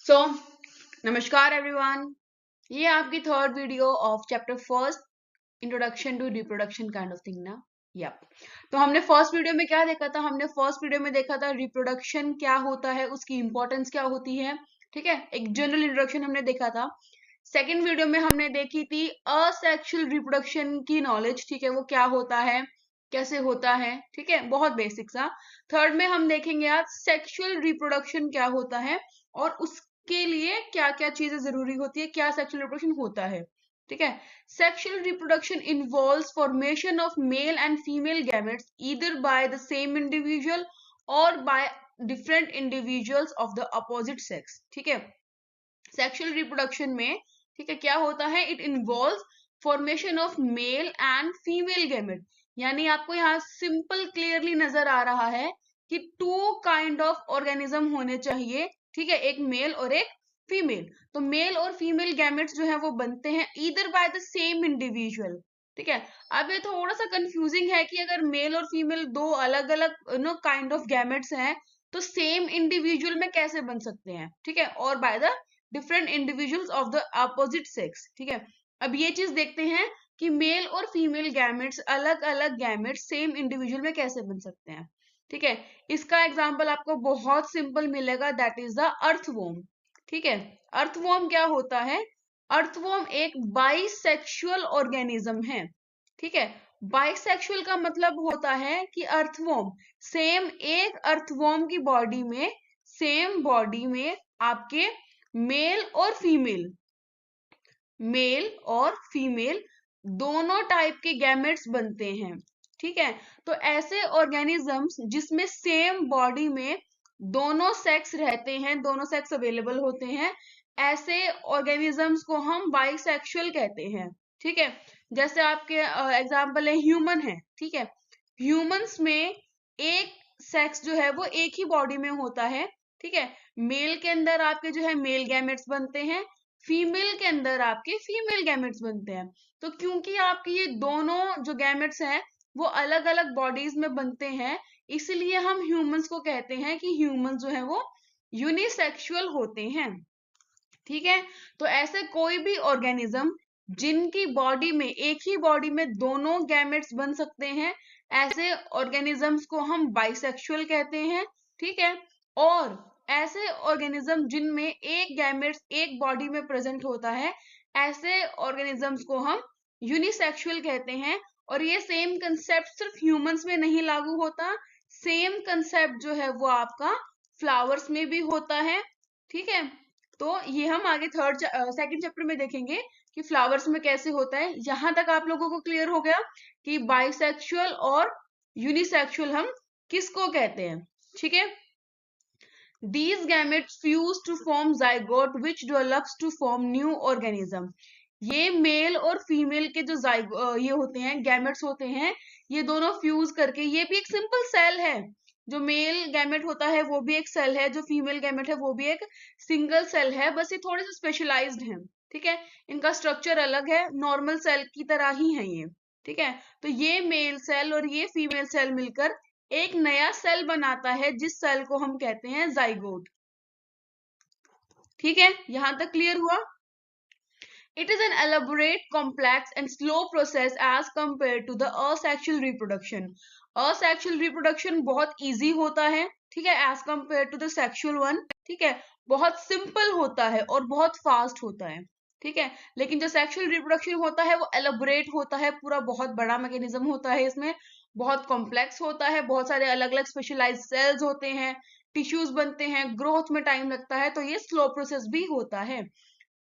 सो नमस्कार एवरीवन, ये आपकी third video of chapter first, introduction to reproduction kind of thing ना। या तो हमने फर्स्ट वीडियो में क्या देखा था? हमने फर्स्ट वीडियो में देखा था रिप्रोडक्शन क्या होता है, उसकी इंपॉर्टेंस क्या होती है। ठीक है, एक जनरल इंट्रोडक्शन हमने देखा था। सेकेंड वीडियो में हमने देखी थी असेक्सुअल रिप्रोडक्शन की नॉलेज। ठीक है, वो क्या होता है, कैसे होता है। ठीक है, बहुत बेसिक सा। थर्ड में हम देखेंगे आज सेक्सुअल रिप्रोडक्शन क्या होता है और उसके लिए क्या क्या चीजें जरूरी होती है, क्या सेक्सुअल रिप्रोडक्शन होता है। ठीक है, sexual reproduction involves formation of male and female gametes either by the same individual और by different individuals of the opposite sex. ठीक है, सेक्सुअल रिप्रोडक्शन में ठीक है क्या होता है, it involves formation of male and female gamete. यानी आपको यहाँ सिंपल क्लियरली नजर आ रहा है कि टू काइंड ऑफ ऑर्गेनिज्म होने चाहिए। ठीक है, एक मेल और एक फीमेल। तो मेल और फीमेल गैमेट्स जो है वो बनते हैं either by the same individual. ठीक है, अब ये थोड़ा सा कंफ्यूजिंग है कि अगर मेल और फीमेल दो अलग अलग काइंड ऑफ गैमेट्स हैं तो सेम इंडिविजुअल में कैसे बन सकते हैं। ठीक है, और by the different individuals of the opposite sex. ठीक है, अब ये चीज देखते हैं कि मेल और फीमेल गैमेट्स, अलग अलग गैमेट्स सेम इंडिविजुअल में कैसे बन सकते हैं। ठीक है, इसका एग्जांपल आपको बहुत सिंपल मिलेगा, दैट इज द अर्थवॉर्म। ठीक है, अर्थवॉर्म क्या होता है? अर्थवॉर्म एक बाइसेक्सुअल ऑर्गेनिज्म है। ठीक है, बाइसेक्सुअल का मतलब होता है कि अर्थवॉर्म सेम, एक अर्थवॉर्म की बॉडी में, सेम बॉडी में आपके मेल और फीमेल दोनों टाइप के गैमेट्स बनते हैं। ठीक है, तो ऐसे ऑर्गेनिजम्स जिसमें सेम बॉडी में दोनों सेक्स रहते हैं, दोनों सेक्स अवेलेबल होते हैं, ऐसे ऑर्गेनिजम्स को हम बाइसेक्सुअल कहते हैं। ठीक है, जैसे आपके एग्जांपल है ह्यूमन है। ठीक है, ह्यूमंस में एक सेक्स जो है वो एक ही बॉडी में होता है। ठीक है, मेल के अंदर आपके जो है मेल गैमेट्स बनते हैं, फीमेल के अंदर आपके फीमेल गैमेट्स बनते हैं। तो क्योंकि आपके ये दोनों जो गैमेट्स हैं वो अलग अलग बॉडीज में बनते हैं, इसलिए हम ह्यूमंस को कहते हैं कि ह्यूमंस जो है वो यूनिसेक्सुअल होते हैं। ठीक है, तो ऐसे कोई भी ऑर्गेनिज्म जिनकी बॉडी में, एक ही बॉडी में दोनों गैमेट्स बन सकते हैं, ऐसे ऑर्गेनिजम्स को हम बाइसेक्सुअल कहते हैं। ठीक है, और ऐसे ऑर्गेनिज्म जिनमें एक गैमेट्स एक बॉडी में प्रेजेंट होता है, ऐसे ऑर्गेनिजम्स को हम यूनिसेक्सुअल कहते हैं। और ये सेम कंसेप्ट सिर्फ ह्यूमंस में नहीं लागू होता, सेम कंसेप्ट जो है वो आपका फ्लावर्स में भी होता है। ठीक है, तो ये हम आगे सेकंड चैप्टर में देखेंगे कि फ्लावर्स में कैसे होता है। यहां तक आप लोगों को क्लियर हो गया कि बाइसेक्सुअल और यूनिसेक्सुअल हम किसको कहते हैं। ठीक है, these gametes fuse to form zygote which develops to form new organism। ये मेल और फीमेल के जो ये होते हैं, गैमेट्स होते हैं, ये दोनों फ्यूज करके, ये भी एक सिंपल सेल है। जो मेल गैमेट होता है वो भी एक सेल है, जो फीमेल गैमेट है वो भी एक सिंगल सेल है, बस ये थोड़े से स्पेशलाइज्ड है। ठीक है, इनका स्ट्रक्चर अलग है, नॉर्मल सेल की तरह ही है ये। ठीक है, तो ये मेल सेल और ये फीमेल सेल मिलकर एक नया सेल बनाता है, जिस सेल को हम कहते हैं जाइगोट। ठीक है, यहां तक क्लियर हुआ? It is an elaborate, complex and slow process as compared to the asexual reproduction। asexual reproduction बहुत easy होता है, ठीक है, as compared to the sexual one। ठीक है, बहुत simple होता है और बहुत fast होता है। ठीक है, लेकिन जो sexual reproduction होता है वो elaborate होता है, पूरा बहुत बड़ा मैकेनिज्म होता है, इसमें बहुत कॉम्प्लेक्स होता है, बहुत सारे अलग अलग स्पेशलाइज्ड सेल्स होते हैं, टिश्यूज बनते हैं, ग्रोथ में टाइम लगता है, तो ये स्लो प्रोसेस भी होता है।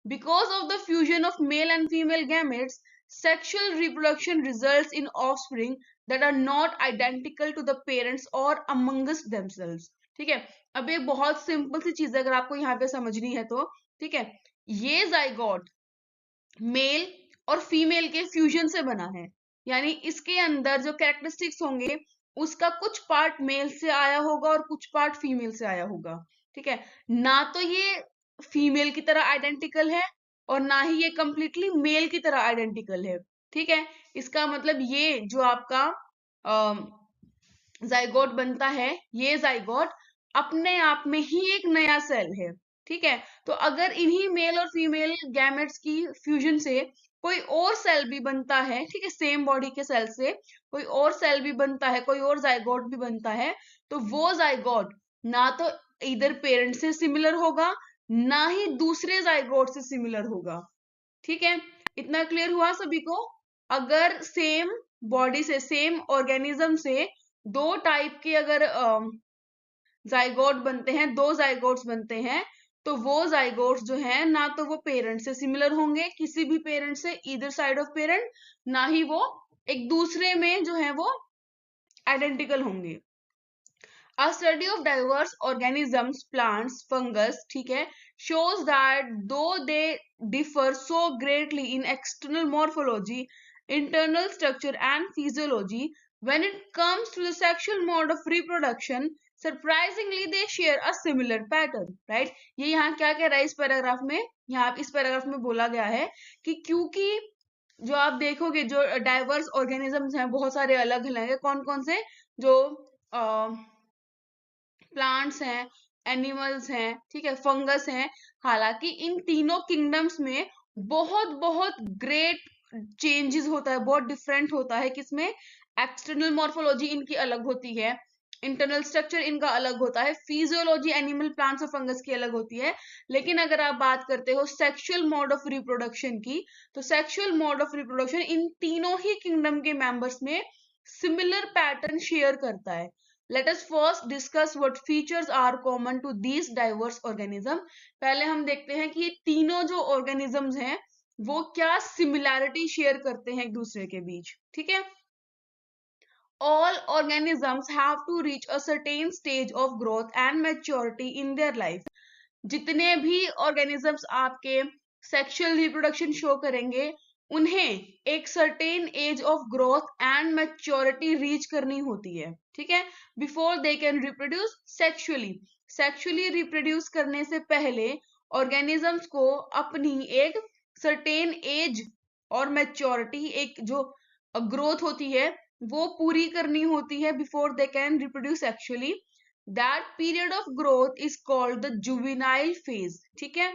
Because of the fusion of male and female gametes, sexual reproduction results in offspring that are not identical to the parents or amongst themselves। ठीक है, अब एक बहुत सिंपल सी चीज अगर आपको यहाँ पे समझनी है तो, ठीक है, ये जाइगोट मेल और फीमेल के फ्यूजन से बना है। यानी इसके अंदर जो कैरेक्टरिस्टिक्स होंगे, उसका कुछ पार्ट मेल से आया होगा और कुछ पार्ट फीमेल से आया होगा। ठीक है, ना तो ये फीमेल की तरह आइडेंटिकल है और ना ही ये कंप्लीटली मेल की तरह आइडेंटिकल है। ठीक है, इसका मतलब ये जो आपका जाइगोट बनता है, ये जाइगोट अपने आप में ही एक नया सेल है। ठीक है। तो अगर इन्हीं मेल और फीमेल गैमेट्स की फ्यूजन से कोई और सेल भी बनता है, ठीक है, सेम बॉडी के सेल से कोई और सेल भी बनता है, कोई और जाइगोट भी बनता है, तो वो जाइगोट ना तो इधर पेरेंट से सिमिलर होगा, ना ही दूसरे जाइगोट से सिमिलर होगा। ठीक है, इतना क्लियर हुआ सभी को? अगर सेम बॉडी से, सेम ऑर्गेनिज्म से दो टाइप के अगर जाइगोट बनते हैं, दो जाइगोट्स बनते हैं, तो वो जाइगोट्स जो है ना तो वो पेरेंट से सिमिलर होंगे, किसी भी पेरेंट से, ईदर साइड ऑफ पेरेंट, ना ही वो एक दूसरे में जो है वो आइडेंटिकल होंगे। A study of diverse organisms, plants, fungus, ठीक है, shows that though they differ so greatly in external morphology, internal structure and physiology, when it comes to the sexual mode of reproduction, surprisingly they share a similar pattern, right? ये यहाँ क्या कह रहा है इस paragraph में? यहाँ इस पैराग्राफ में बोला गया है कि क्योंकि जो आप देखोगे जो डाइवर्स ऑर्गेनिजम्स हैं, बहुत सारे अलग अलग है, कौन कौन से, जो प्लांट्स हैं, एनिमल्स हैं, ठीक है, फंगस हैं, हालांकि इन तीनों किंगडम्स में बहुत बहुत ग्रेट चेंजेस होता है, बहुत डिफरेंट होता है। किसमें? एक्सटर्नल मॉर्फोलॉजी इनकी अलग होती है, इंटरनल स्ट्रक्चर इनका अलग होता है, फिजियोलॉजी एनिमल, प्लांट्स और फंगस की अलग होती है। लेकिन अगर आप बात करते हो सेक्सुअल मोड ऑफ रिप्रोडक्शन की, तो sexual mode of reproduction in तीनों ही किंगडम के मेंबर्स में सिमिलर पैटर्न शेयर करता है। Let us first discuss what features are common to these diverse organism. पहले हम देखते हैं कि ये तीनों जो organisms हैं वो क्या similarity share करते हैं एक दूसरे के बीच, ठीक है? All organisms have to reach a certain stage of growth and maturity in their life. जितने भी organisms आपके sexual reproduction show करेंगे, उन्हें एक certain age of growth and maturity reach करनी होती है, ठीक है, before they can reproduce sexually. Sexually reproduce करने से पहले ऑर्गेनिजम्स को अपनी एक सर्टेन एज और मैच्योरिटी, एक जो ग्रोथ होती है वो पूरी करनी होती है before they can reproduce sexually. That period of growth is called the juvenile phase, ठीक है।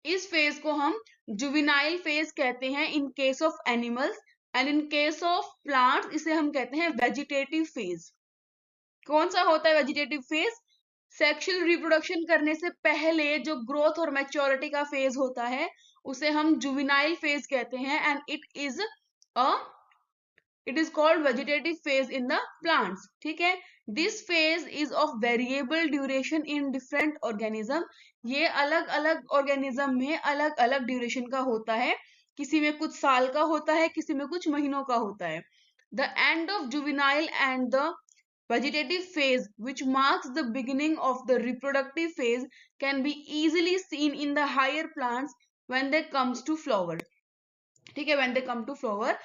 इस फेज को हम जुवेनाइल फेज कहते हैं in case of animals, and in case of plants इसे हम कहते हैं वेजिटेटिव फेज। कौन सा होता है वेजिटेटिव फेज? सेक्सुअल रिप्रोडक्शन करने से पहले जो ग्रोथ और मैच्योरिटी का फेज होता है उसे हम जुवेनाइल फेज कहते हैं, and it is called vegetative phase in the plants, ठीक है। This phase is of variable duration in different organism. ये अलग अलग ऑर्गेनिज्म में अलग अलग ड्यूरेशन का होता है, किसी में कुछ साल का होता है, किसी में कुछ महीनों का होता है। The end of juvenile and the vegetative phase, which marks the beginning of the reproductive phase, can be easily seen in the higher plants when they comes to flower, ठीक है, when they come to flower।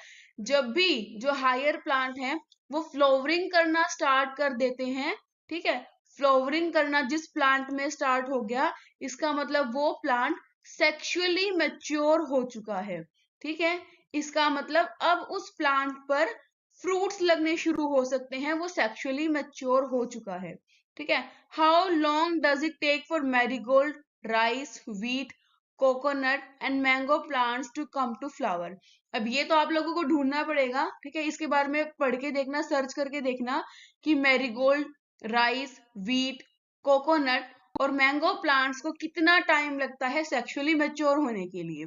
जब भी जो higher plant हैं वो flowering करना start कर देते हैं, ठीक है, फ्लावरिंग करना जिस प्लांट में स्टार्ट हो गया, इसका मतलब वो प्लांट सेक्सुअली मैच्योर हो चुका है, ठीक है। इसका मतलब अब उस प्लांट पर फ्रूट्स लगने शुरू हो सकते हैं, वो सेक्सुअली मैच्योर हो चुका है, ठीक है। How long does it take for marigold, rice, wheat, coconut and mango plants to come to flower? अब ये तो आप लोगों को ढूंढना पड़ेगा, ठीक है, इसके बारे में पढ़ के देखना, सर्च करके देखना कि मैरीगोल्ड, राइस, व्हीट, कोकोनट और मैंगो प्लांट्स को कितना टाइम लगता है सेक्सुअली मैच्योर होने के लिए।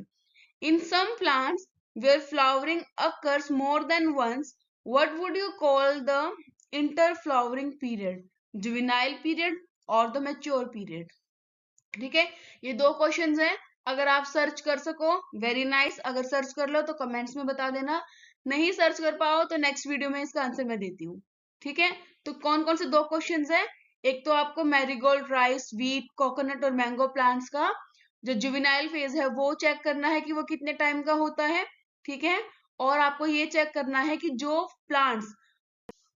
In some plants where flowering occurs more than once, what would you call the interflowering period? Juvenile period और द मैच्योर पीरियड, ठीक है। ये दो क्वेश्चंस हैं, अगर आप सर्च कर सको वेरी नाइस, अगर सर्च कर लो तो कमेंट्स में बता देना, नहीं सर्च कर पाओ तो नेक्स्ट वीडियो में इसका आंसर मैं देती हूँ, ठीक है। तो कौन कौन से दो क्वेश्चंस हैं? एक तो आपको मैरीगोल्ड, राइस, व्हीट, कोकोनट और मैंगो प्लांट्स का जो जुवेनाइल फेज है वो चेक करना है कि वो कितने टाइम का होता है, ठीक है। और आपको ये चेक करना है कि जो plants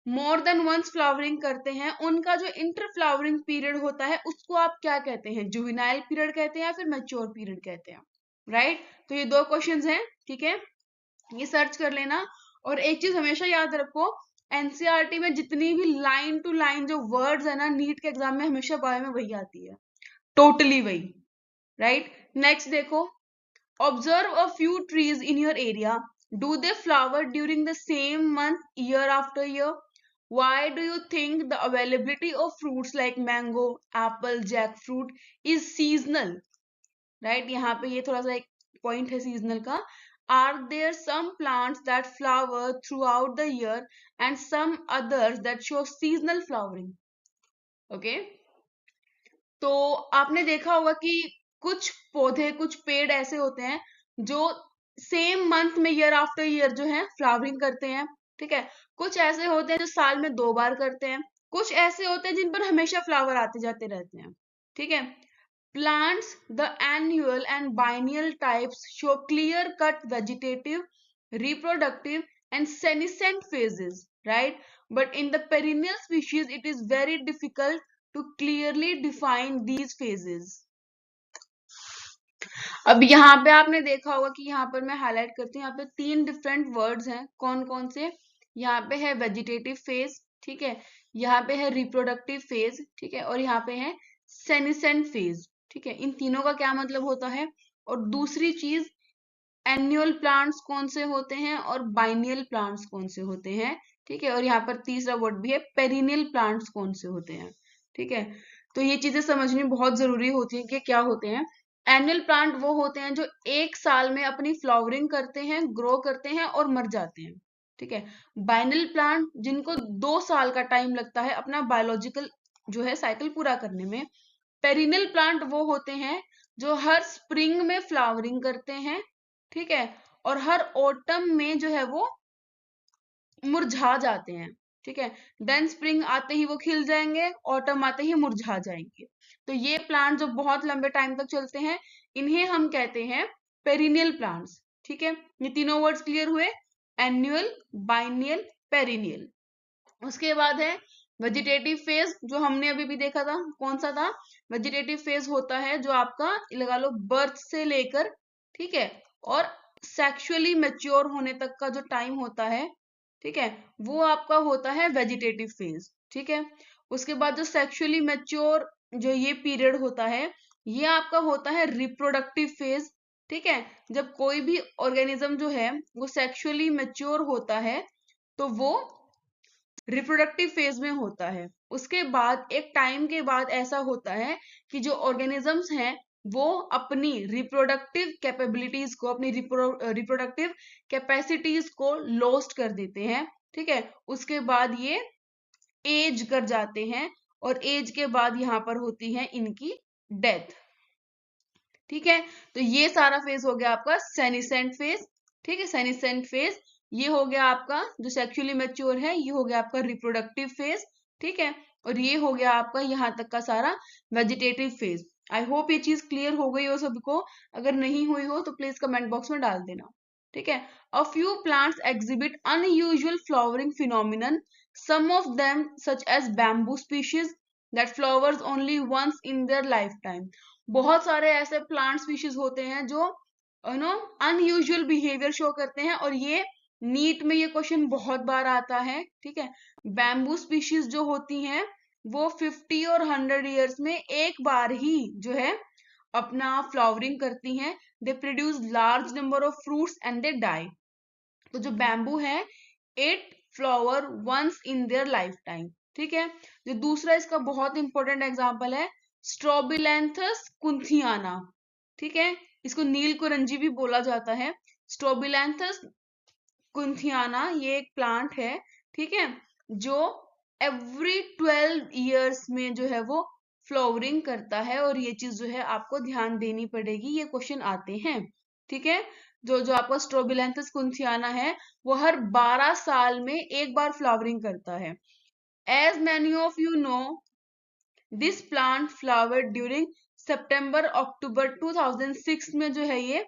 more than once flowering करते हैं उनका जो इंटर फ्लावरिंग पीरियड होता है उसको आप क्या कहते हैं? जुवेनाइल पीरियड कहते हैं या फिर मैच्योर पीरियड कहते हैं, राइट। तो ये दो क्वेश्चंस हैं, ठीक है, ये सर्च कर लेना। और एक चीज हमेशा याद रखो, एनसीईआरटी में जितनी भी लाइन टू लाइन जो वर्ड्स है ना, नीट के एग्जाम में हमेशा बायो में वही आती है। टोटली वही, राइट। नेक्स्ट देखो, observe a few trees in your area, do they flower during the same month year after year? Why do you think the availability of fruits like mango, apple, jackfruit is seasonal? Right? यहाँ पे ये थोड़ा सा एक point है seasonal का. Are there some plants that flower throughout the year and some others that show seasonal flowering? Okay? तो आपने देखा होगा कि कुछ पौधे, कुछ पेड़ ऐसे होते हैं जो सेम मंथ में ईयर आफ्टर ईयर जो है फ्लावरिंग करते हैं, ठीक है। कुछ ऐसे होते हैं जो साल में 2 बार करते हैं, कुछ ऐसे होते हैं जिन पर हमेशा फ्लावर आते जाते रहते हैं, ठीक है। Plants, the annual and biennial types show clear-cut vegetative, reproductive, and senescent phases, right? But in the perennial species, it is very difficult to clearly define these phases. अब यहाँ पे आपने देखा होगा कि यहाँ पर मैं हाईलाइट करती हूँ, यहाँ पे 3 डिफरेंट वर्ड्स हैं। कौन कौन से? यहाँ पे है वेजिटेटिव फेज, ठीक है, यहाँ पे है रिप्रोडक्टिव फेज, ठीक है, और यहाँ पे है सेनिसेंट फेज, ठीक है। इन तीनों का क्या मतलब होता है? और दूसरी चीज, एनुअल प्लांट्स कौन से होते हैं और बाइनियल प्लांट्स कौन से होते हैं, ठीक है। और यहाँ पर तीसरा वर्ड भी है, पेरिनियल प्लांट्स कौन से होते हैं, ठीक है। तो ये चीजें समझनी बहुत जरूरी होती है कि क्या होते हैं। एनुअल प्लांट वो होते हैं जो एक साल में अपनी फ्लावरिंग करते हैं, ग्रो करते हैं और मर जाते हैं, ठीक है। बाइनल प्लांट जिनको 2 साल का टाइम लगता है अपना बायोलॉजिकल जो है साइकिल पूरा करने में। पेरिनियल प्लांट वो होते हैं जो हर स्प्रिंग में फ्लावरिंग करते हैं, ठीक है, और हर ऑटम में जो है वो मुरझा जाते हैं, ठीक है। देन स्प्रिंग आते ही वो खिल जाएंगे, ऑटम आते ही मुरझा जाएंगे। तो ये प्लांट जो बहुत लंबे टाइम तक चलते हैं, इन्हें हम कहते हैं पेरिनियल प्लांट्स, ठीक है। ये तीनों वर्ड्स क्लियर हुए, एनुअल, बाइनियल, पेरिनियल। उसके बाद है वेजिटेटिव फेज, जो हमने अभी भी देखा था। कौन सा था? वेजिटेटिव फेज होता है जो आपका लगा लो बर्थ से लेकर, ठीक है, और सेक्सुअली मैच्योर होने तक का जो टाइम होता है, ठीक है, वो आपका होता है वेजिटेटिव फेज, ठीक है। उसके बाद जो सेक्सुअली मैच्योर जो ये पीरियड होता है, ये आपका होता है रिप्रोडक्टिव फेज, ठीक है। जब कोई भी ऑर्गेनिज्म जो है वो सेक्सुअली मैच्योर होता है तो वो रिप्रोडक्टिव फेज में होता है। उसके बाद एक टाइम के बाद ऐसा होता है कि जो ऑर्गेनिजम्स हैं वो अपनी रिप्रोडक्टिव कैपेबिलिटीज को, अपनी रिप्रोडक्टिव कैपेसिटीज को लॉस्ट कर देते हैं, ठीक है। उसके बाद ये एज कर जाते हैं और एज के बाद यहाँ पर होती है इनकी डेथ, ठीक है। तो ये सारा फेज हो गया आपका सेनिसेंट फेज, ठीक है। सेनिसेंट फेज ये हो गया आपका जो सेक्सुअली मैच्योर है, ये हो गया आपका रिप्रोडक्टिव फेज, ठीक है। और ये हो गया आपका यहाँ तक का सारा वेजिटेटिव फेज। आई होप ये चीज क्लियर हो गई हो सबको। अगर नहीं हुई हो तो प्लीज कमेंट बॉक्स में डाल देना, ठीक है। A few plants exhibit unusual flowering phenomenon, some of them such as bamboo species that flowers only once in their lifetime. बहुत सारे ऐसे प्लांट स्पीशीज होते हैं जो अनयूजुअल बिहेवियर शो करते हैं, और ये नीट में ये क्वेश्चन बहुत बार आता है, ठीक है। बैम्बू स्पीशीज जो होती हैं वो 50 और 100 ईयर्स में एक बार ही जो है अपना फ्लावरिंग करती हैं। They produce large number of fruits and they die. तो जो बैम्बू है, it flower once in their lifetime, ठीक है। जो दूसरा इसका बहुत इंपॉर्टेंट एग्जाम्पल है स्ट्रोबिलैंथस कुंथियाना, ठीक है। इसको नीलकुरंजी भी बोला जाता है। स्ट्रोबिलैंथस कुंथियाना ये एक प्लांट है, ठीक है, जो एवरी 12 ईयर्स में जो है वो फ्लावरिंग करता है। और ये चीज जो है आपको ध्यान देनी पड़ेगी, ये क्वेश्चन आते हैं, ठीक है। जो जो आपका स्ट्रोबिलैंथस कुंथियाना है वो हर 12 साल में एक बार फ्लावरिंग करता है। As many of you know, this plant flowered during September October 2006 में जो है ये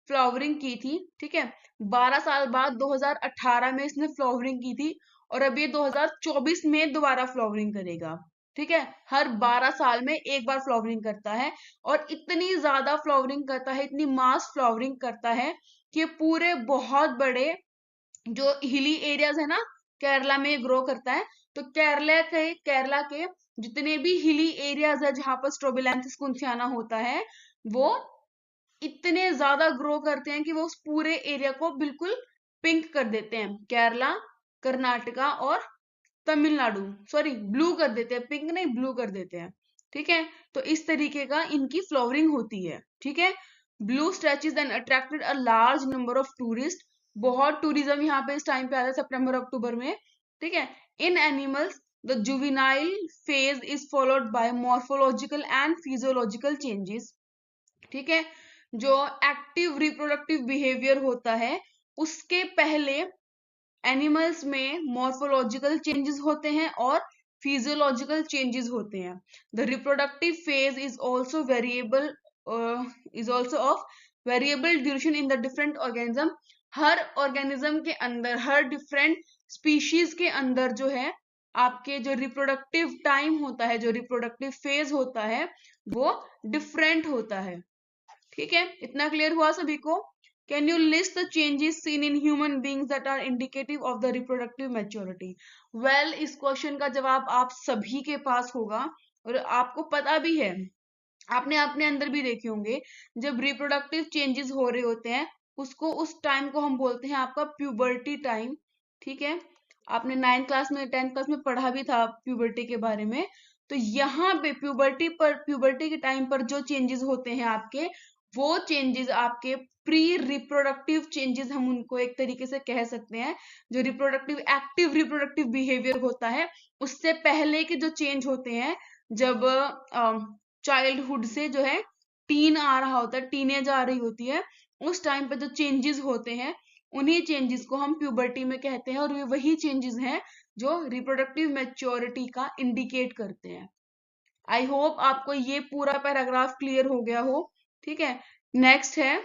फ्लावरिंग की थी, ठीक है। 12 साल बाद 2018 में इसने फ्लावरिंग की थी, और अब ये 2024 में दोबारा फ्लावरिंग करेगा, ठीक है। हर 12 साल में एक बार फ्लावरिंग करता है, और इतनी ज्यादा फ्लावरिंग करता है, इतनी मास फ्लावरिंग करता है कि पूरे बहुत बड़े जो हिली एरियाज है ना, केरला में ग्रो करता है। तो केरला के जितने भी हिली एरियाज है जहां पर स्ट्रोबिलैंथिस कुंथियाना होता है, वो इतने ज्यादा ग्रो करते हैं कि वो उस पूरे एरिया को बिल्कुल पिंक कर देते हैं। केरला, कर्नाटका और तमिलनाडु, सॉरी ब्लू कर देते हैं, पिंक नहीं ब्लू कर देते हैं। ठीक है, तो इस तरीके का इनकी फ्लावरिंग होती है। ठीक है, blue stretches and attracted a large number of tourist. बहुत टूरिज्म यहाँ पे इस टाइम पे आता है, सितंबर अक्टूबर में। ठीक है, in animals the juvenile phase is followed by morphological and physiological changes. ठीक है, जो एक्टिव रिप्रोडक्टिव बिहेवियर होता है उसके पहले एनिमल्स में मॉर्फोलॉजिकल चेंजेस होते हैं और फिजियोलॉजिकल चेंजेस होते हैं। The reproductive phase is also of variable duration in the different organism. Her organism के अंदर, हर डिफरेंट स्पीशीज के अंदर जो है आपके जो रिप्रोडक्टिव टाइम होता है, जो रिप्रोडक्टिव फेज होता है, वो डिफरेंट होता है। ठीक है, इतना क्लियर हुआ सभी को? Can you list the changes seen in human beings that are indicative of the reproductive maturity? Well, इस क्वेश्चन का जवाब आप सभी के पास होगा और आपको पता भी है, आपने अपने अंदर भी देखे होंगे। जब रिप्रोडक्टिव चेंजेस हो रहे होते हैं उसको, उस टाइम को हम बोलते हैं आपका प्यूबर्टी टाइम। ठीक है, आपने 9th क्लास में 10th क्लास में पढ़ा भी था प्यूबर्टी के बारे में। तो यहाँ पे प्यूबर्टी के टाइम पर जो चेंजेस होते हैं आपके, वो चेंजेस आपके प्री रिप्रोडक्टिव चेंजेस हम उनको एक तरीके से कह सकते हैं। जो रिप्रोडक्टिव एक्टिव रिप्रोडक्टिव बिहेवियर होता है उससे पहले के जो चेंज होते हैं, जब चाइल्डहुड से जो है टीन आ रहा होता है, टीनेज आ रही होती है, उस टाइम पे जो चेंजेस होते हैं उन्हीं चेंजेस को हम प्यूबर्टी में कहते हैं और ये वही चेंजेस हैं जो रिप्रोडक्टिव मैच्योरिटी का इंडिकेट करते हैं। आई होप आपको ये पूरा पैराग्राफ क्लियर हो गया हो। ठीक है, नेक्स्ट है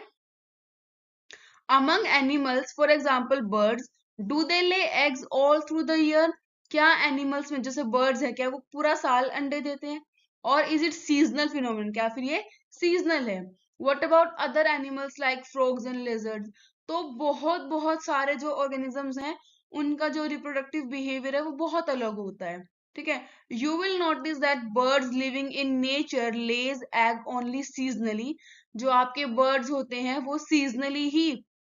among animals for example birds, do they lay eggs all through the year? क्या एनिमल्स में, जैसे बर्ड्स है, क्या वो पूरा साल अंडे देते हैं? और इज इट सीजनल फिनोमिनन? क्या फिर ये सीजनल है? What about other animals like frogs and lizards? तो बहुत बहुत सारे जो ऑर्गेनिजम्स हैं उनका जो रिप्रोडक्टिव बिहेवियर है वो बहुत अलग होता है। ठीक है, you will notice that birds living in nature lays egg only seasonally. जो आपके बर्ड्स होते हैं वो सीजनली ही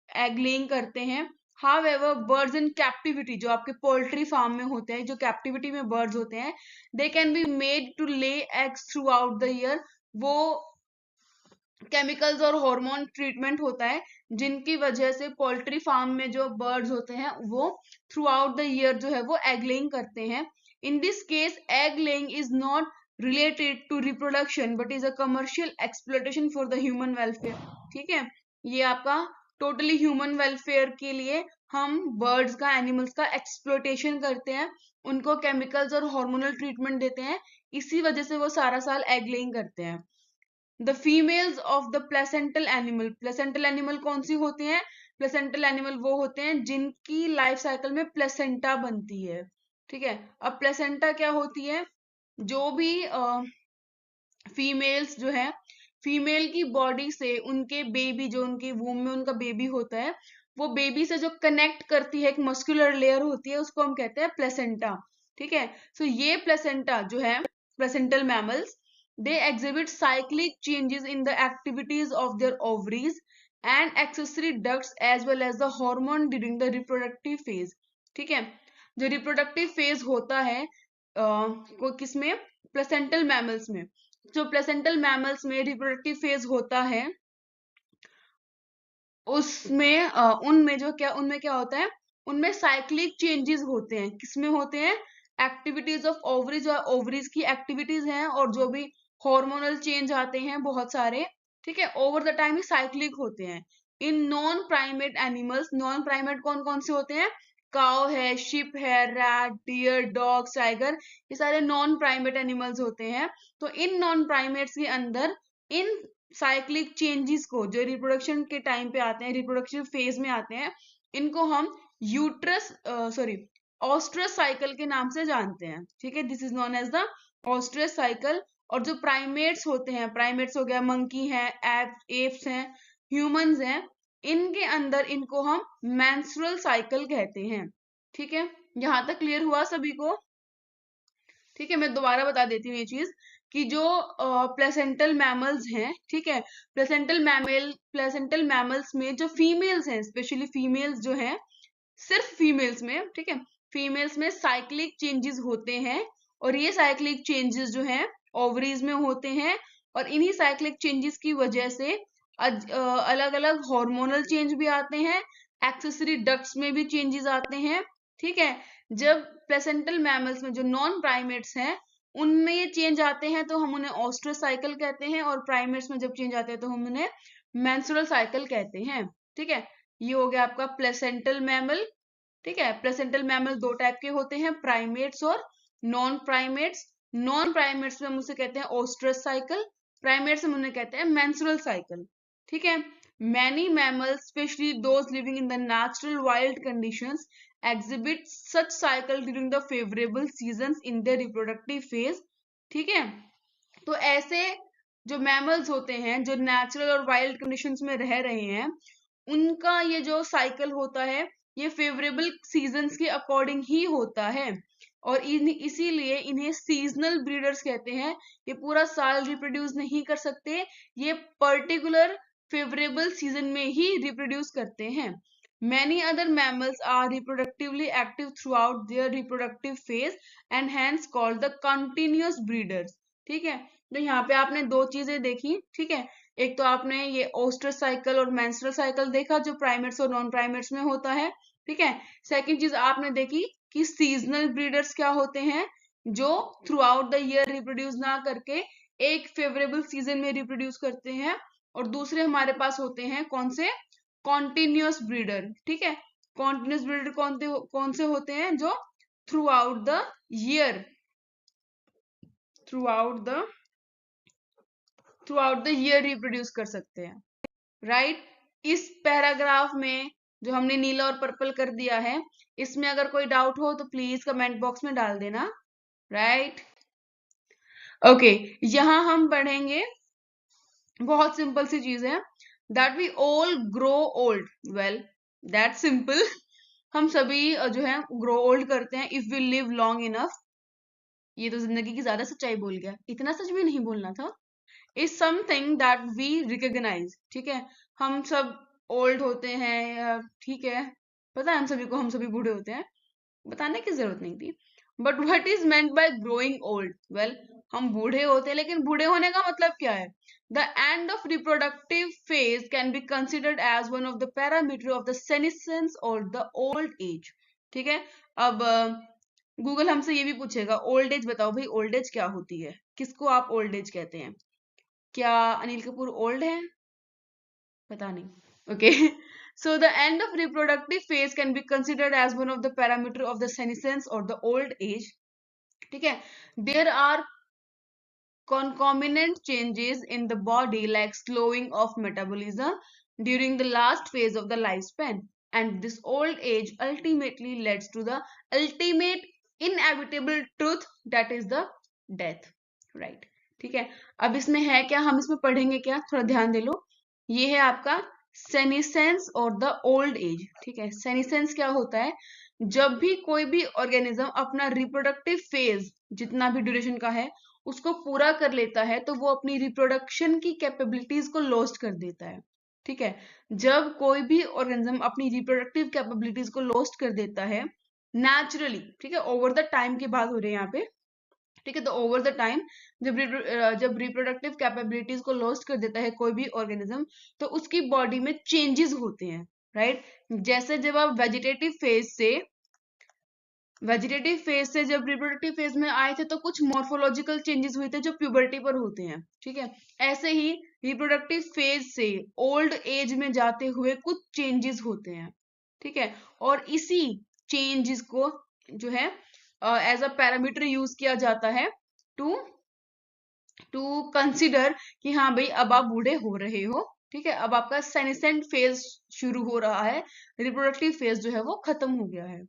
एग लेइंग करते हैं। हाउएवर बर्ड्स इन कैप्टिविटी, जो आपके पोल्ट्री फार्म में होते हैं, जो कैप्टिविटी में बर्ड्स होते हैं, they can be made to lay eggs throughout the year. वो केमिकल्स और हार्मोन ट्रीटमेंट होता है जिनकी वजह से पोल्ट्री फार्म में जो बर्ड्स होते हैं वो थ्रू आउट द ईयर जो है वो एग लेइंग करते हैं। In this case egg laying is not related to reproduction but is a commercial exploitation for the human welfare. ठीक है, ये आपका टोटली ह्यूमन वेलफेयर के लिए हम बर्ड्स का, एनिमल्स का एक्सप्लोइटेशन करते हैं, उनको केमिकल्स और हार्मोनल ट्रीटमेंट देते हैं, इसी वजह से वो सारा साल एग लेइंग करते हैं। The females of the placental animal, placental animal कौन सी होती हैं? प्लेसेंटल एनिमल वो होते हैं जिनकी लाइफ साइकिल में प्लेसेंटा बनती है। ठीक है, अब प्लेसेंटा क्या होती है? जो भी फीमेल्स जो है, फीमेल की बॉडी से उनके बेबी, जो उनके वूम में उनका बेबी होता है, वो बेबी से जो कनेक्ट करती है एक मस्कुलर लेयर होती है, उसको हम कहते हैं प्लेसेंटा। ठीक है, सो ये प्लेसेंटा जो है, placental mammals, they exhibit cyclic changes in the activities of their ovaries and accessory ducts as well as the hormone during the reproductive phase। ठीक है, जो रिप्रोडक्टिव फेज होता है को किसमें? प्लेसेंटल मैमल्स में। जो प्लेसेंटल मैमल्स में रिप्रोडक्टिव फेज होता है उसमें उनमें क्या होता है? उनमें साइक्लिक चेंजेस होते हैं। किसमें होते हैं? एक्टिविटीज ऑफ ओवरीज, और ओवरीज की एक्टिविटीज हैं और जो भी हार्मोनल चेंज आते हैं बहुत सारे। ठीक है, ओवर द टाइम साइक्लिक होते हैं। In non primate animals, non primate कौन कौन से होते हैं? काउ है, शिप है, रैट, डियर, डॉग, टाइगर, ये सारे नॉन प्राइमेट एनिमल्स होते हैं। तो इन नॉन प्राइमेट्स के अंदर इन साइक्लिक चेंजेस को, जो रिप्रोडक्शन के टाइम पे आते हैं, रिप्रोडक्शन फेज में आते हैं, इनको हम ऑस्ट्रस साइकिल के नाम से जानते हैं। ठीक है, this is known as the oestrus cycle. और जो प्राइमेट्स होते हैं, प्राइमेट्स हो गया, मंकी हैं, एप्स हैं, ह्यूमंस हैं, इनके अंदर इनको हम मेंस्ट्रुअल साइकिल कहते हैं। ठीक है, यहां तक क्लियर हुआ सभी को? ठीक है, मैं दोबारा बता देती हूँ ये चीज कि जो प्लेसेंटल मैमल्स हैं, ठीक है, प्लेसेंटल मैमल्स में जो फीमेल्स हैं, स्पेशली फीमेल्स जो हैं, सिर्फ फीमेल्स में, ठीक है, फीमेल्स में साइक्लिक चेंजेस होते हैं, और ये साइक्लिक चेंजेस जो हैं ओवरीज में होते हैं, और इन्हीं साइक्लिक चेंजेस की वजह से अलग अलग हार्मोनल चेंज भी आते हैं, एक्सेसरी डक्ट्स में भी चेंजेस आते हैं, ठीक है। जब प्लेसेंटल मैमल्स में जो नॉन प्राइमेट्स हैं उनमें ये चेंज आते हैं तो हम उन्हें ओस्ट्रस साइकिल कहते हैं, और प्राइमेट्स में जब चेंज आते हैं तो हम उन्हें मेंस्ट्रुअल साइकिल कहते हैं, ठीक है। ये हो गया आपका प्लेसेंटल मैमल, ठीक है। प्लेसेंटल मैमल दो टाइप के होते हैं, प्राइमेट्स और नॉन प्राइमेट्स। नॉन प्राइमेट्स में हम उसे कहते हैं ओस्ट्रस साइकिल, प्राइमेट्स में उन्हें कहते हैं मेंस्ट्रुअल साइकिल, ठीक है। Many mammals, specially those living in the natural wild conditions, exhibit such cycle during the favorable seasons in their reproductive phase, ठीक है। तो ऐसे जो मैमल्स होते हैं जो नेचुरल और वाइल्ड कंडीशंस में रह रहे हैं, उनका ये जो साइकिल होता है ये फेवरेबल सीजन्स के अकॉर्डिंग ही होता है, और इसीलिए इन्हें सीजनल ब्रीडर्स कहते हैं। ये पूरा साल रिप्रोड्यूस नहीं कर सकते, ये पर्टिकुलर फेवरेबल सीजन में ही रिप्रोड्यूस करते हैं। Many other mammals are reproductively active throughout their reproductive phase and hence called the continuous breeders, ठीक है। तो यहाँ पे आपने दो चीजें देखी, ठीक है। एक तो आपने ये ओस्ट्रस साइकिल और मेंस्ट्रुअल साइकिल देखा जो प्राइमेट्स और नॉन प्राइमेट्स में होता है, ठीक है। सेकंड चीज आपने देखी कि सीजनल ब्रीडर्स क्या होते हैं, जो through out the year reproduce ना करके एक फेवरेबल सीजन में रिप्रोड्यूस करते हैं, और दूसरे हमारे पास होते हैं कौन से, कॉन्टिन्यूअस ब्रीडर, ठीक है। कॉन्टिन्यूअस ब्रीडर कौन से होते हैं, जो through out the year reproduce कर सकते हैं, राइट। इस पैराग्राफ में जो हमने नीला और पर्पल कर दिया है, इसमें अगर कोई डाउट हो तो प्लीज कमेंट बॉक्स में डाल देना, राइट। ओके, यहां हम पढ़ेंगे, बहुत सिंपल सी चीज है, that we all grow old, well that's simple, हम सभी जो है ग्रो ओल्ड करते हैं if we live long enough। ये तो जिंदगी की ज्यादा सच्चाई बोल गया, इतना सच भी नहीं बोलना था। is something that we recognize, ठीक है। हम सब ओल्ड होते हैं, ठीक है, पता है हम सभी को, हम सभी बूढ़े होते हैं, बताने की जरूरत नहीं थी। But what is meant by growing old, well हम बूढ़े होते हैं, लेकिन बूढ़े होने का मतलब क्या है। The end of reproductive phase can be considered as one of the parameter of the senescence और द ओल्ड एज, ठीक है। अब गूगल हमसे ये भी पूछेगा ओल्ड एज बताओ भाई, ओल्ड एज क्या होती है, किसको आप ओल्ड एज कहते हैं। क्या अनिल कपूर ओल्ड है, पता नहीं, okay. So the end of reproductive phase can be considered as one of the parameter of the senescence or the old age, ठीक है। There are concomitant changes in the body like slowing of metabolism during the last phase of the lifespan, and this old age ultimately leads to the ultimate inevitable truth, that is the death, right, ठीक है। अब इसमें है क्या, हम इसमें पढ़ेंगे क्या, थोड़ा ध्यान दे लो। ये है आपका सेनिसेंस और द ओल्ड एज, ठीक है। सेनिसेंस क्या होता है, जब भी कोई भी ऑर्गेनिज्म अपना रिप्रोडक्टिव फेज जितना भी ड्यूरेशन का है उसको पूरा कर लेता है तो वो अपनी रिप्रोडक्शन की कैपेबिलिटीज को लॉस्ट कर देता है, ठीक है। जब कोई भी ऑर्गेनिज्म अपनी रिप्रोडक्टिव कैपेबिलिटीज को लॉस्ट कर देता है नेचुरली, ठीक है, ओवर द टाइम की बात हो रही है यहाँ पे, ठीक है। तो ओवर द टाइम जब रिप्रोडक्टिव कैपेबिलिटीज को लॉस्ट कर देता है कोई भी ऑर्गेनिज्म, तो उसकी बॉडी में चेंजेस होते हैं, राइट। जैसे जब आप वेजिटेटिव फेज से जब रिप्रोडक्टिव फेज में आए थे तो कुछ मॉर्फोलॉजिकल चेंजेस हुए थे जो प्यूबर्टी पर होते हैं, ठीक है। ऐसे ही रिप्रोडक्टिव फेज से ओल्ड एज में जाते हुए कुछ चेंजेस होते हैं, ठीक है। और इसी चेंजेस को जो है एज अ पैरामीटर यूज किया जाता है टू कंसिडर कि हाँ भाई अब आप बूढ़े हो रहे हो, ठीक है। अब आपका सेनेसेंट फेज शुरू हो रहा है, रिप्रोडक्टिव फेज जो है वो खत्म हो गया है।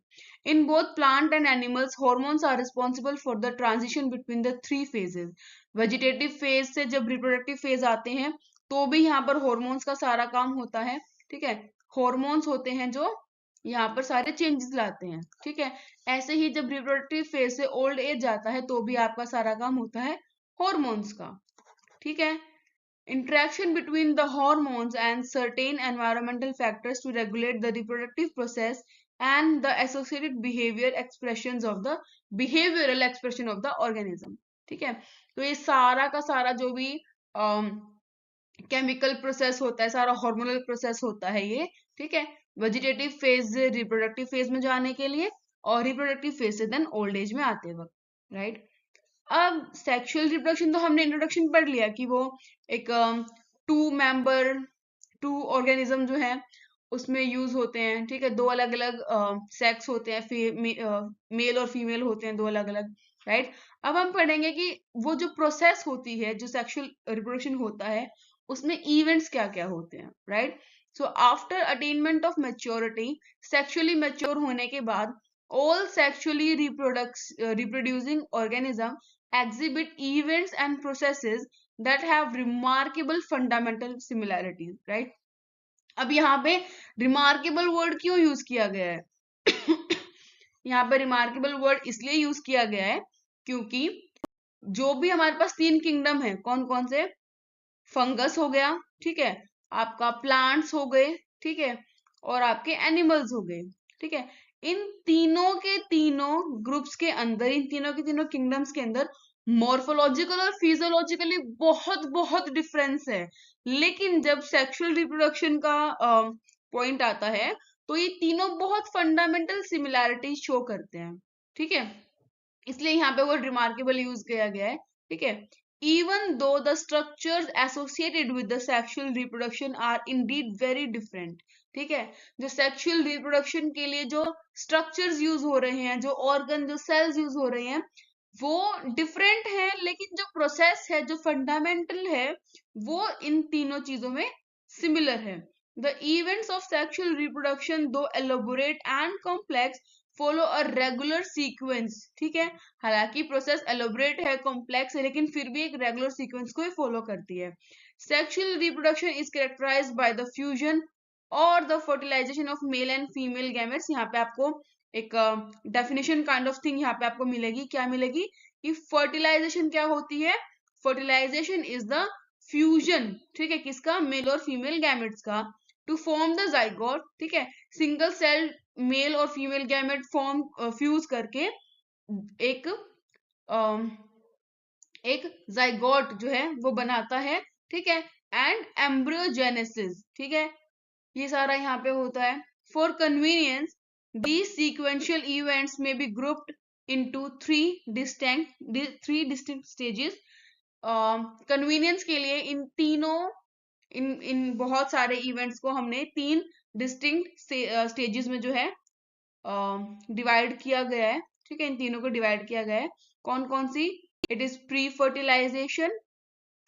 In both plant and animals hormones are responsible for the transition between the three phases. Vegetative phase से जब रिप्रोडक्टिव फेज आते हैं तो भी यहाँ पर हॉर्मोन्स का सारा काम होता है, ठीक है। हॉर्मोन्स होते हैं जो यहाँ पर सारे चेंजेस लाते हैं, ठीक है। ऐसे ही जब रिप्रोडक्टिव फेज से ओल्ड एज जाता है तो भी आपका सारा काम होता है हॉर्मोन्स का, ठीक है। Interaction between the hormones and certain environmental factors to regulate the reproductive process and the associated behavioral expression of the organism, ठीक है। तो ये सारा का सारा जो भी केमिकल प्रोसेस होता है, सारा हार्मोनल प्रोसेस होता है ये, ठीक है। वेजिटेटिव फेज रिप्रोडक्टिव फेज में जाने के लिए और रिप्रोडक्टिव फेज से देन ओल्ड एज में आते वक्त, राइट। अब सेक्सुअल रिप्रोडक्शन तो हमने इंट्रोडक्शन पढ़ लिया कि वो एक टू ऑर्गेनिज्म जो है उसमें यूज होते हैं, ठीक है। दो अलग अलग सेक्स होते हैं, मेल और फीमेल होते हैं, दो अलग अलग, राइट। अब हम पढ़ेंगे कि वो जो प्रोसेस होती है, जो सेक्सुअल रिप्रोडक्शन होता है, उसमें इवेंट्स क्या क्या होते हैं, right. So after attainment of maturity, sexually mature होने के बाद all sexually reproducing organism exhibit events and processes that have remarkable fundamental similarities, right। अब यहाँ पे रिमार्केबल वर्ड क्यों यूज किया गया है यहाँ पे रिमार्केबल वर्ड इसलिए यूज किया गया है क्योंकि जो भी हमारे पास 3 किंगडम है, कौन कौन से, फंगस हो गया, ठीक है, आपका प्लांट्स हो गए, ठीक है, और आपके एनिमल्स हो गए, ठीक है। इन तीनों के तीनों ग्रुप्स के अंदर, इन तीनों के तीनों किंगडम्स के अंदर मॉर्फोलॉजिकल और फिजियोलॉजिकली बहुत बहुत डिफरेंस है। लेकिन जब सेक्सुअल रिप्रोडक्शन का पॉइंट आता है तो ये तीनों बहुत फंडामेंटल सिमिलैरिटी शो करते हैं, ठीक है। इसलिए यहाँ पे वर्ड रिमार्केबल यूज किया गया है, ठीक है। Even though the structures associated with the sexual reproduction are indeed very different, ठीक है। जो सेक्सुअल रिप्रोडक्शन के लिए जो स्ट्रक्चर्स यूज हो रहे हैं, जो ऑर्गन, जो सेल्स यूज हो रहे हैं, वो डिफरेंट है, लेकिन जो प्रोसेस है, जो फंडामेंटल है, वो इन तीनों चीजों में सिमिलर है। The events of sexual reproduction though elaborate and complex follow a regular sequence, ठीक है। हालांकि प्रोसेस एलोबरेट है, कॉम्प्लेक्स है, लेकिन फिर भी एक रेगुलर सीक्वेंस को ही फॉलो करती है। Sexual reproduction is characterised by the fusion और the fertilisation of male and female gametes. यहाँ पे आपको एक डेफिनेशन काइंड ऑफ थिंग यहाँ पे आपको मिलेगी, क्या मिलेगी कि फर्टिलाइजेशन क्या होती है। फर्टिलाइजेशन इज द फ्यूजन, ठीक है, किसका, मेल और फीमेल गैमेट्स का, टू फॉर्म द जाइगोट, ठीक है। सिंगल सेल मेल और फीमेल गैमेट फॉर्म फ्यूज करके एक एक जाइगोट जो है वो बनाता है, ठीक है। एंड एम्ब्रियोजेनेसिस, ठीक है, ये सारा यहाँ पे होता है। For convenience these sequential events may be grouped into three distinct stages। Convenience के लिए इन तीनों इन बहुत सारे इवेंट्स को हमने 3 डिस्टिंक्ट स्टेजेस में जो है डिवाइड किया गया है, ठीक है। इन तीनों को डिवाइड किया गया है, कौन कौन सी, it is pre fertilisation,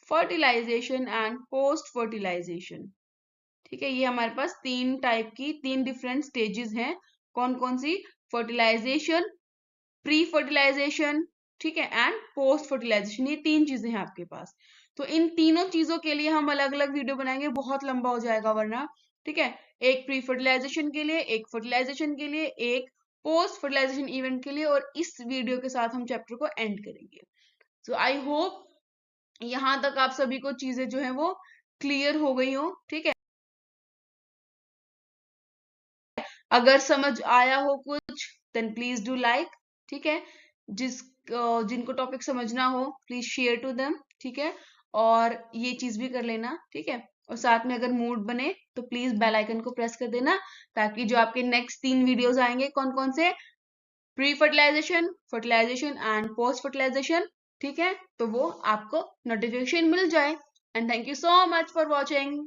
fertilisation and post fertilisation, ठीक है। ये हमारे पास 3 टाइप की 3 डिफरेंट स्टेजेस हैं, कौन कौन सी, फर्टिलाइजेशन, प्री फर्टिलाइजेशन, ठीक है, एंड पोस्ट फर्टिलाइजेशन, ये 3 चीजें हैं आपके पास। तो इन तीनों चीजों के लिए हम अलग अलग वीडियो बनाएंगे, बहुत लंबा हो जाएगा वरना, ठीक है। एक प्री फर्टिलाइजेशन के लिए, एक फर्टिलाइजेशन के लिए, एक पोस्ट फर्टिलाइजेशन इवेंट के लिए, और इस वीडियो के साथ हम चैप्टर को एंड करेंगे। सो आई होप यहाँ तक आप सभी को चीजें जो है वो क्लियर हो गई हो, ठीक है। अगर समझ आया हो कुछ देन प्लीज डू लाइक, ठीक है। जिनको टॉपिक समझना हो प्लीज शेयर टू देम, ठीक है। और ये चीज भी कर लेना, ठीक है। और साथ में अगर मूड बने तो प्लीज बेल आइकन को प्रेस कर देना, ताकि जो आपके नेक्स्ट 3 वीडियोस आएंगे, कौन कौन से, pre fertilisation, fertilisation and post fertilisation, ठीक है, तो वो आपको नोटिफिकेशन मिल जाए। And thank you so much for watching.